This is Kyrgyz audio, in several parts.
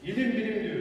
илим билимдүү,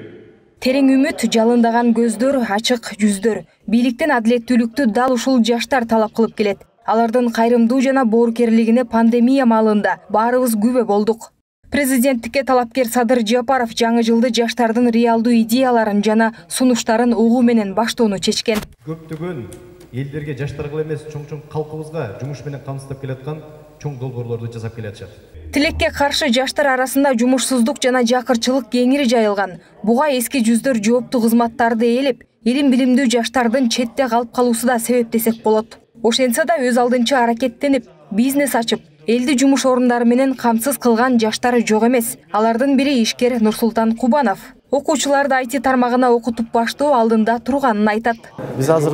Терең үмүт, жалындаган көздөр, ачык жүздөр. Бийликтен адилеттүүлүктү дал ушул жаштар талап кылып келет. Алардын кайрымдуу жана боорукерлигине пандемия маалында баарыбыз күбө болдук. Президенттикке талапкер Садыр Жапаров жаңы жылды жаштардын реалдуу идеяларын жана сунуштарын угуу менен баштоону чечкен. Көптөгөн элдерге жаштарга эмес, чоң калкыбызга жумуш менен камсыздап келаткан чоң долбоорлорду жасап келатышат. Тилекке каршы жаштар арасында жумушсуздук жана жакырчылык кеңири жайылган. Буга эски жүздөр жооптуу кызматтарды ээлеп, илим билимдүү жаштардын четте калып калуусу да себеп десек болот. Ошентсе да өз алдынча аракеттенип, бизнес ачып, элди жумуш орундары менен камсыз кылган жаштары жок эмес. Алардын бири ишкер Нурсултан Кубанов. Окуучуларды IT тармагына окутуп баштоо алдында турганын айтат. Биз азыр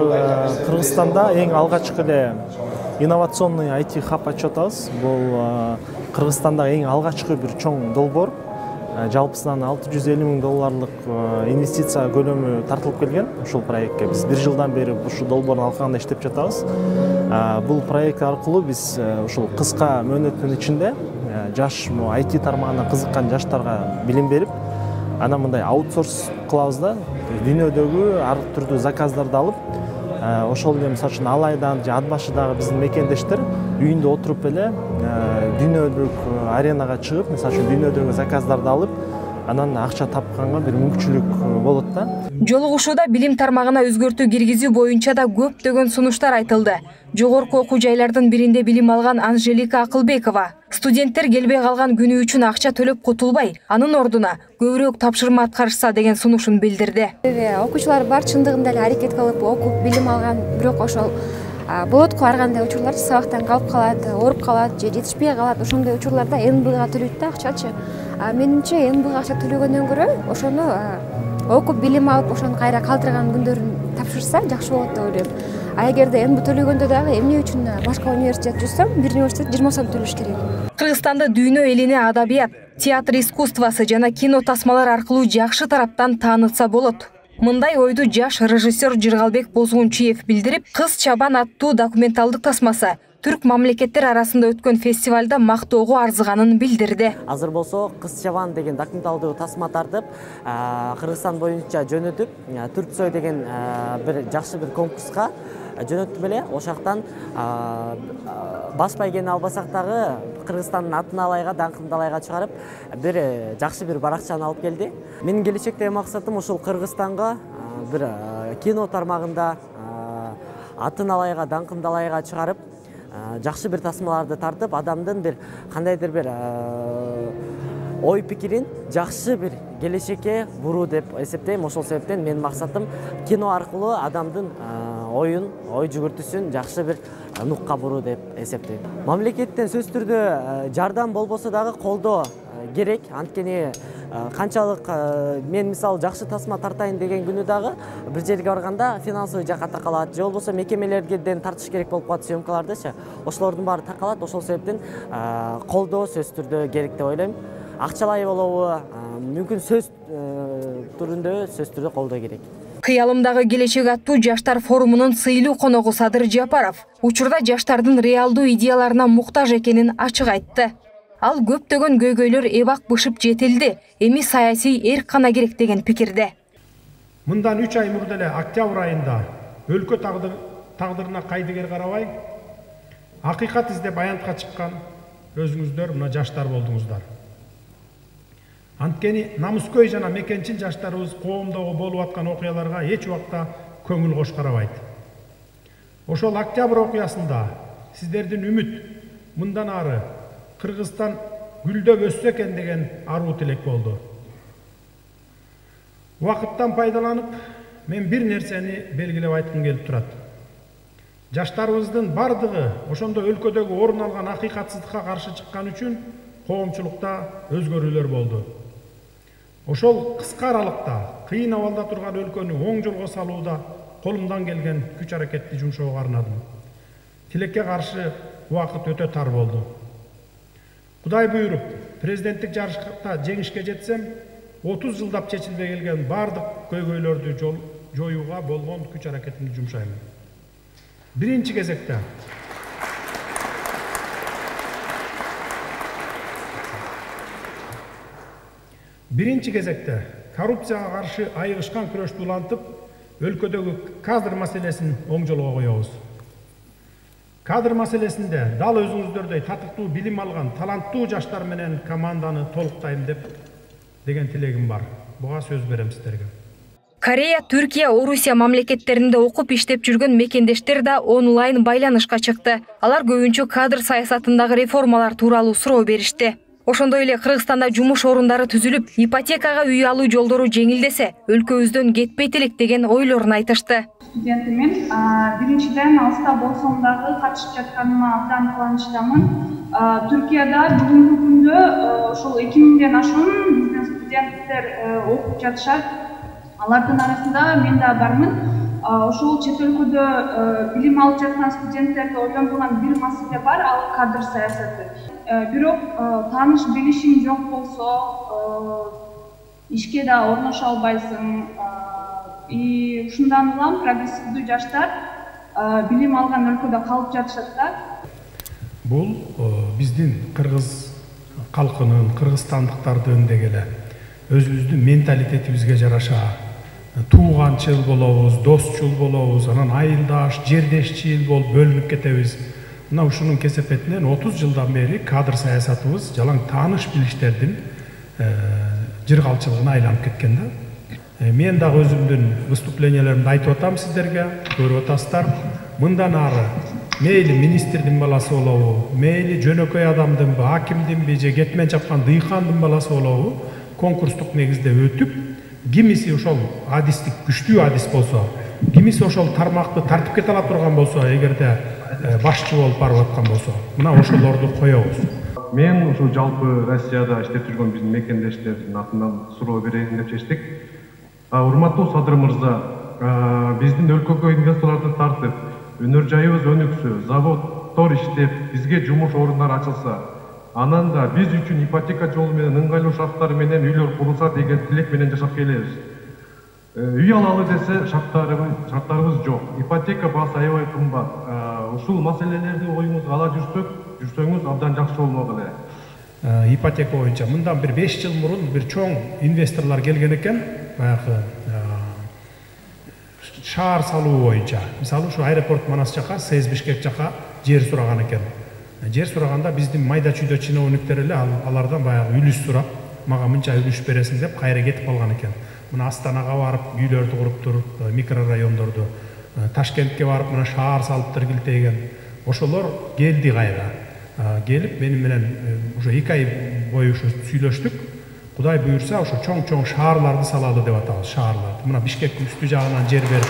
Кыргызстанда эң алгачкы эле инновационный IT хаб ачып атабыз. Бул Кыргызстанда эң алгачкы бир чоң долбоор. Жалпысынан $650,000 инвестиция көлөмү тартылып келген ушул проектке. Биз 1 жылдан бери ушул долбоордун алкагында иштеп жатабыз. Бул проект аркылуу биз ушул кыска мөөнөттүн ичинде жаш IT тармагына кызыккан жаштарга билим берип, анан мындай аутсорс кылабыз да, дүйнөдөгү ар түрдүү заказдарды алып, ошол эле мисалы үчүн Алайдан же Ат башыдагы биздин мекендештер үйүндө отуруп эле дүйнөлүк аренага чыгып, мисалы үчүн дүйнөдөгү заказдарды алып, анан акча тапканга бир мүмкүнчүлүк болот да. Жолугушууда билим тармагына өзгөртүү киргизүү боюнча да көптөгөн сунуштар айтылды. Жогорку окуу жайлардын биринде билим алган Анжелика Акылбекова студенттер келбей калган күнү үчүн акча төлөп кутулбай, анын ордуна көбүрөөк тапшырма аткарышса деген сунушун билдирди. Окуучулар бар чындыгында эле аракет кылып окуп билим алган, бирок ошол болот ар кандай учурлар сабактан калып калат, ооруп калат же жетишпей калат. Ошондой учурларда НБга төлөйт да акчачы. Менимче НБга акча төлөгөндөн көрө ошону окуп билим алып, ошону кайра калтырган күндөрүн тапшырса жакшы болот деп ойлойм. А эгерде НБ төлөгөндө дагы эмне үчүн башка университет жүрсөм, бир университет 20 сом төлөш керек. Кыргызстанды дүйнө элине адабият, театр искусствосы жана кино тасмалар аркылуу жакшы тараптан таанытса болот. Мындай ойду жаш режиссер Жыргалбек Бозгунчиев билдирип, Кыз чабан аттуу документалдык тасмасы түрк мамлекеттер арасында өткөн фестивалда мактоого арзыганын билдирди. Азыр болсо Кыз чабан деген документалдуу тасма тартып, Кыргызстан боюнча жөнөтүп, Түрксой деген бир жакшы бир конкурска жөнөттүп эле. Ошактан баспай кени албасак дагы Кыргызстандын атын алайга, даңкын далайга чыгарып, бир жакшы бир баракчаны алып келди. Менин келечектеги максатым ушул Кыргызстанга бир кино тармагында атын алайга, даңкын далайга чыгарып, жакшы бир тасмаларды тартып, адамдын бир кандайдыр бир ой пикирин жакшы бир келечекке буруу деп эсептейм. Ошол себептен менин максатым кино аркылуу адамдын ой жүгүртүүсүн жакшы бир нукка буруу деп эсептейм. Мамлекеттен сөзсүз түрдө жардам болбосо дагы колдоо керек. Анткени канчалык мен мисалы жакшы тасма тартайын деген күнү дагы бир жерге барганда финансовый жака такалат, же болбосо мекемелерден тартыш керек болуп калат съемкалардычы. Ошолордун баары такалат. Ошол себептен колдоо сөзсүз түрдө керек деп ойлойм. Акчалай болобу, мүмкүн сөз түрдө колдоо керек. Кыялымдагы келечек аттуу жаштар форумунун сыйлуу коногу Садыр Жапаров учурда жаштардын реалдуу идеяларына муктаж экенин ачык айтты. Ал көптөгөн көйгөйлөр эбак бышып жетилди, эми саясий эрк гана керек деген пикирде. Мындан 3 ай мурда эле октябрь айында өлкө тагдырына кайдыгер карабай, акыйкат издеп аянтка чыккан өзүңүздөр мына жаштар болдуңуздар. Анткени намыскөй жана мекенчил жаштарыбыз коомдогу болуп аткан окуяларга эч убакта көңүл кош карабайт. Ошол октябрь окуясында сиздердин үмүт мындан ары Кыргызстан гүлдөп өссө экен деген аруу тилек болду. Убакыттан пайдаланып, мен бир нерсени белгилеп айткым келип турат. Жаштарыбыздын бардыгы ошондо өлкөдөгү орун алган акыйкатсыздыкка каршы чыккан үчүн коомчулукта өзгөрүүлөр болду. Ошол кыска аралыкта кыйын абалда турган өлкөнү оң жолго салууда колумдан келген күч аракетти жумшоого арнадым. Тилекке каршы убакыт өтө тар болду. Кудай буйруп, президенттик жарышта жеңишке жетсем, 30 жылдап чечилбей келген бардык көйгөйлөрдү жоюуга болгон күч аракетимди жумшайм. Биринчи кезекте биринчи кезекте коррупцияга каршы айыгышкан күрөштү улантып, өлкөдөгү кадр маселесин оң жолго коебуз. Кадр маселесинде дал өзүңүздөрдөй татыктуу билим алган таланттуу жаштар менен команданы толуктайм деген тилегим бар. Буга сөз берем сиздерге. Корея, Түркия, Орусия мамлекеттеринде окуп иштеп жүргөн мекендештер да онлайн байланышка чыкты. Алар көбүнчө кадр саясатындагы реформалар тууралуу суроо беришти. Ошондой эле Кыргызстанда жумуш орундары түзүлүп, ипотекага үй алуу жолдору жеңилдесе, өлкөбүздөн кетпейт элек деген ойлорун айтышты. Студентимен биринчиден алыста болсом дагы катышып жатканыма абдан кубанычтамын. Түркияда бүгүнкү күндө ошол 2000ден ашуун биздин студенттер окуп жатышат. Алардын арасында мен да бармын. Ошол чет өлкөдө билим алып жаткан студенттерди ойлонгон бир маселе бар, ал кадр саясаты. Бирок тааныш билишиң жок болсо, ишке да орношо албайсың. И ушундан улам прогрессивдүү жаштар билим алган өлкөдө калып жатышат да. Бул биздин кыргыз калкынын, кыргызстандыктардын дегеле өзүбүздүн менталитетибизге жараша тууганчыл болобуз, досчул болобуз, анан айылдаш, жердешчил болуп бөлүнүп кетебиз. Мына ушунун кесепетинен 30 жылдан бери кадр саясатыбыз жалаң тааныш билиштердин жыргалчылыгына айланып кеткен да. Мен дагы өзүмдүн выступленияларымда айтып атам сиздерге, көрүп атасыздар. Мындан ары мейли министрдин баласы болобу, мейли жөнөкөй адамдынбы, акимдинби же кетмен чапкан дыйкандын баласы болобу, конкурстук негизде өтүп, кимиси ошол адистик күчтүү адис болсо, кимиси ошол тармакты тартып кете ала турган болсо, эгерде башчы болуп барып аткан болсо, мына ошолорду коебуз. Мен ушул жалпы Россияда иштеп жүргөн биздин мекендештердин атынан суроо берейин деп чечтик. Урматтуу Садыр мырза, биздин өлкөгө инвесторлорду тартып, өнөр жайыбыз өнүксө, заводдор иштеп, бизге жумуш орундары ачылса, анан да биз үчүн ипотека жолу менен ыңгайлуу шарттар менен үйлөр курулса деген тилек менен жашап келебиз. Үй алалы десе шарттарыбыз жок. Ипотека баасы аябай кымбат. Ушул маселелерди оюңузга ала жүрсөңүз абдан жакшы болмок эле. Ипотека боюнча мындан бир 5 жыл мурун бир чоң инвесторлор келген экен, баягы шаар салуу боюнча. Мисалы ушу аэропорт Манас жака, СЭС Бишкек жака жер сураган экен. Жер сураганда биздин майда чүйдө чиновниктер эле алардан баягы үлүш сурап, мага мынча үлүш бересиң деп кайра кетип калган экен. Мына Астанага барып үйлөрдү куруптур, микрорайондорду, Ташкентке барып мына шаар салыптыр килтеген. Ошолор келди кайра. Келип мени менен уже 2 ай бою сүйлөштүк. Кудай буйрса ошо чоң-чоң шаарларды салалы деп атабыз, шаарларды. Мына Бишкектин үстү жагынан жер берип,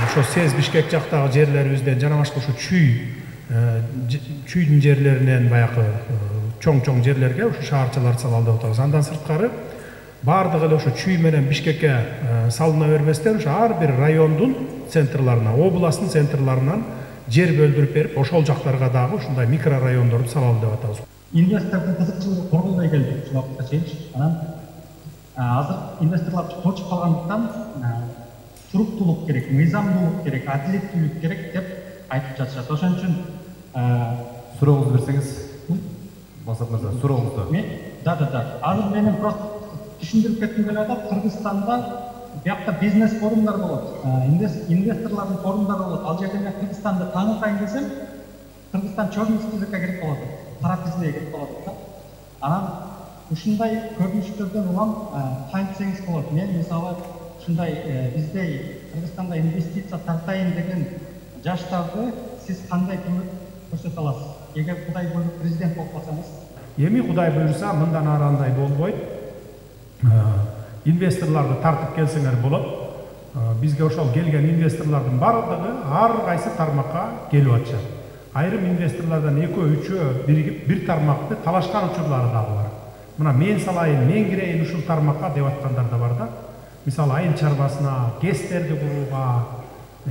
ошо СЭС Бишкек жактагы жерлерибизден жана башка ошо чүйдүн жерлеринен баягы чоң-чоң жерлерге ошо шаарчаларды салалы деп атабыз. Андан сырткары бардыгы эле ошо чүй менен Бишкекке салына бербестен ошо ар бир райондун центрларына, областтын центрларынан жер бөлдүрүп берип, ошол жактарга дагы ушундай микрорайондорду салалы деп атабыз. Инвестордун кызыкчылыгы коргонбой келди ушул убакытка чейин. Анан азыр инвесторлор точуп калгандыктан туруктуулук керек, мыйзамдуулук керек, адилеттүүлүк керек деп айтып жатышат. Ошон үчүн сурооңузду берсеңиз, Масат мырза, сурооңузду. Да. Азыр менин просто түшүндүрүп кетким келип атат. Кыргызстанда биякта бизнес форумдар болот, инвесторлордун форумдары болот. Ал жерде мен Кыргызстанды таанытайын десем, Кыргызстан чёрный списокко кирип калат, кара тизмеге кирип калат. Анан ушундай көрүнүштөрдөн улам кантсеңиз болот. Мен мисалы ушундай биздей Кыргызстанда инвестиция тартайын деген жаштарды сиз кандай көрсөтө аласыз? Эгер Кудай буйруп президент болуп калсаңыз? Эми Кудай буйрса мындан ары андай болбойт. Инвесторлорду тартып келсеңер болот. Бизге ошол келген инвесторлордун бардыгы ар кайсы тармакка келип атышат. Айрым инвесторлордон 2-3 биригип бир тармакты талашкан учурлары дагы бар. Мына мен салайын, мен кирейин ушул тармакка деп аткандар да бар да. Мисалы айыл чарбасына, ГЭСтерди курууга,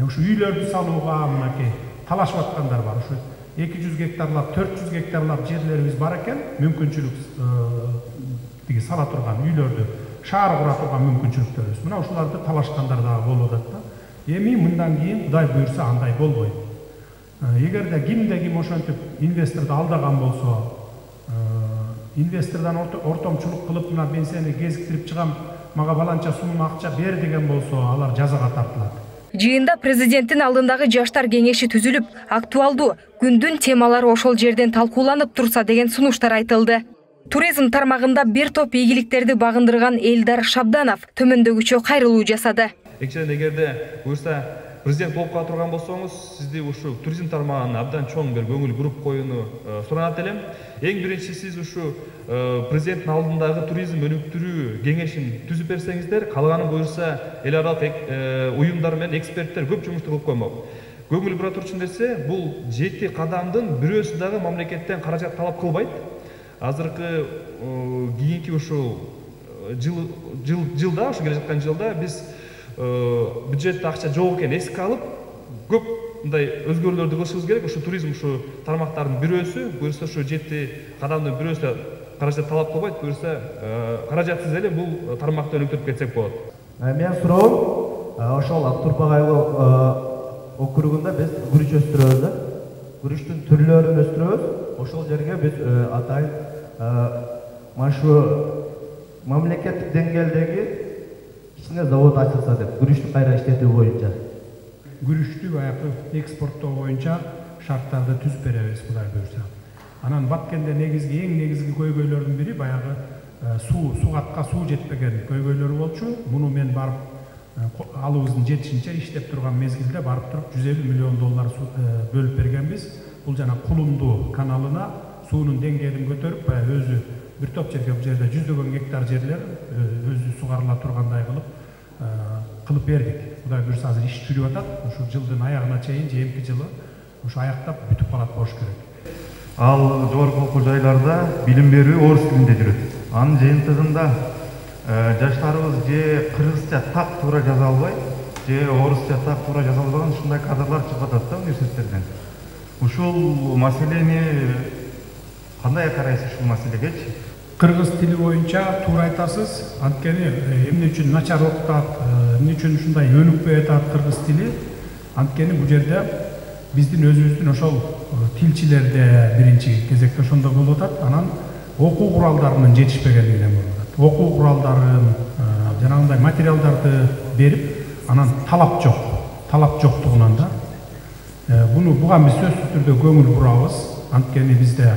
ушу үйлөрдү салууга мынакей талашып аткандар бар. Ушу 200 гектарлап, 400 гектарлап жерлерибиз бар экен, мүмкүнчүлүк сала турган үйлөрдү шаар кура турган мүмкүнчүлүктөрүбүз. Мына ушуларды талашкандар дагы болуп атат да. Эми мындан кийин Кудай буйрса андай болбойт. Эгерде кимде ким ошентип инвесторду алдаган болсо, инвестордан ортомчулук кылып, мына мен сени кезиктирип чыгам, мага баланча сум акча бер деген болсо, алар жазага тартылат. Жыйында президенттин алдындагы жаштар кеңеши түзүлүп, актуалдуу күндүн темалары ошол жерден талкууланып турса деген сунуштар айтылды. Туризм тармагында бир топ ийгиликтерди багындырган Элдар Шабданов төмөндөгүчө кайрылуу жасады. Экинчиден, эгерде буюрса президент болуп кала турган болсоңуз, сизди ушу туризм тармагына абдан чоң бир көңүл буруп коюуну суранат элем. Эң биринчи, сиз ушу президенттин алдындагы туризм өнүктүрүү кеңешин түзүп берсеңиздер, калганын буюрса эл аралык уюмдар менен эксперттер көп жумушту кылып коймок. Көңүл бура турчу нерсе, бул 7 кадамдын бирөөсү дагы мамлекеттен каражат талап кылбайт. Азыркы кийинки ушул жылда, ушу келе жаткан жылда биз бюджетте акча жок экенин эске алып, көп мындай өзгөрүүлөрдү кылышыбыз керек. Ушу туризм ушу тармактардын бирөөсү, буюрса ушу 7 кадамдын бирөөсү каражат талап кылбайт, буюрса каражатсыз эле бул тармакты өнүктүрүп кетсек болот. Мен суроом, ошол Ак-Турпак округунда биз күрүч өстүрөбүз да. Күрүчтүн түрлөрүн өстүрөбүз. Ошол жерге биз атайын машу мамлекеттик деңгээлдеги кичине завод ачылса деп, күрүчтү кайра иштетүү боюнча. Күрүчтү баягы экспорттоо боюнча шарттарды түзүп беребиз, Кудай буюрса. Анан Баткенде эң негизги көйгөйлөрдүн бири баягы сугатка суу жетпеген көйгөйлөр болчу. Муну мен барып алыбыздын жетишинче иштеп турган мезгилде барып туруп $150 миллион бөлүп бергенбиз. Бул жана Кулумду каналына суунун деңгээлин көтөрүп, өзү бир топ жерге, бул жерде 100 гектар жерлер өзү сугарыла тургандай кылып бердик. Кудай буюрса азыр иш жүрүп атат. Ушу жылдын аягына чейин, эмки жылы ушу аяктап бүтүп калат болуш керек. Ал жогорку окуу жайларда билим берүү орус тилинде жүрөт. Анын жыйынтыгында жаштарыбыз же кыргызча так туура жаза албай, же орусча так туура жаза албаган ушундай кадрлар чыгып атат да университеттерден. Ушул маселени кандай карайсыз ушул маселегечи? Кыргыз тили боюнча туура айтасыз. Анткени эмне үчүн начар окутат, эмне үчүн ушундай өнүкпөй атат кыргыз тили? Анткени бул жерде биздин өзүбүздүн ошол тилчилерде биринчи кезекте ошондо болуп атат. Анан окуу куралдарынын жетишпегендигинен болуп атат. Окуу куралдарын, жанагындай материалдарды берип, анан талап жоктугунан да. Буга биз сөзсүз түрдө көңүл бурабыз. Анткени бизде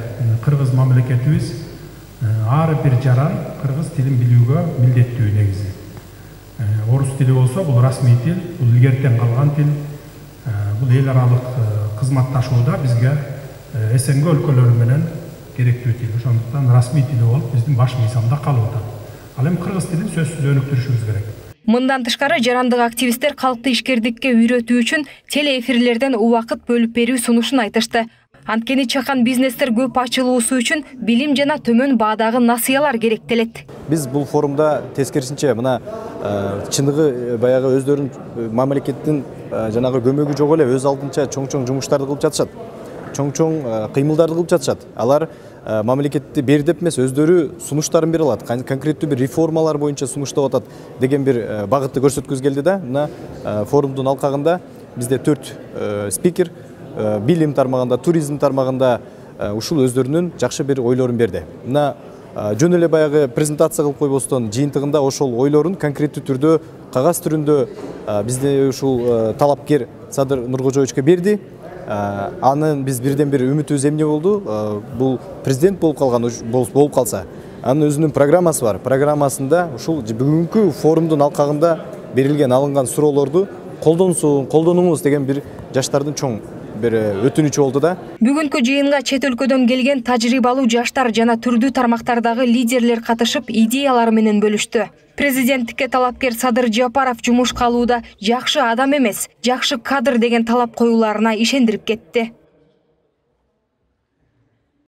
кыргыз мамлекетибиз ар бир жаран кыргыз тилин билүүгө милдеттүү негизи. Орус тили болсо бул расмий тил, бул илгертен калган тил. Бул эл аралык кызматташууда бизге СНГ өлкөлөрү менен керектүү тил. Ошондуктан расмий тили болуп биздин баш мыйзамда калып атат. Ал эми кыргыз тилин сөзсүз өнүктүрүшүбүз керек. Мындан тышкары жарандык активисттер калкты ишкердикке үйрөтүү үчүн телеэфирлерден убакыт бөлүп берүү сунушун айтышты. Анткени чакан бизнестер көп ачылуусу үчүн билим жана төмөн баадагы насыялар керектелет. Биз бул форумда тескерисинче мына чындыгы баягы өздөрүнүн мамлекеттин жанагы көмөгү жок эле өз алдынча чоң жумуштарды кылып жатышат. Чоң кыймылдарды кылып жатышат. Алар мамлекетти бер деп эмес, өздөрү сунуштарын бере алат. Конкреттүү бир реформалар боюнча сунуштап атат деген бир багытты көрсөткүбүз келди да. Мына форумдун алкагында бизде 4 спикер билим тармагында, туризм тармагында ушул өздөрүнүн жакшы бир ойлорун берди. Мына жөн эле баягы презентация кылып койбостон жыйынтыгында ошол ойлорун конкреттүү түрдө кагаз түрүндө бизде ушул талапкер Садыр Нуркожоевичке берди. Анын биз бирден бир үмүтүбүз эмне болду? Бул президент болуп калса, анын өзүнүн программасы бар. Программасында ушул бүгүнкү форумдун алкагында берилген алынган суроолорду колдонуңуз деген бир жаштардын чоң бир өтүнүчү болду да. Бүгүнкү жыйынга чет өлкөдөн келген тажрыйбалуу жаштар жана түрдүү тармактардагы лидерлер катышып идеялары менен бөлүштү. Президенттикке талапкер Садыр Жапаров жумушка алууда жакшы адам эмес, жакшы кадр деген талап коюуларына ишендирип кетти.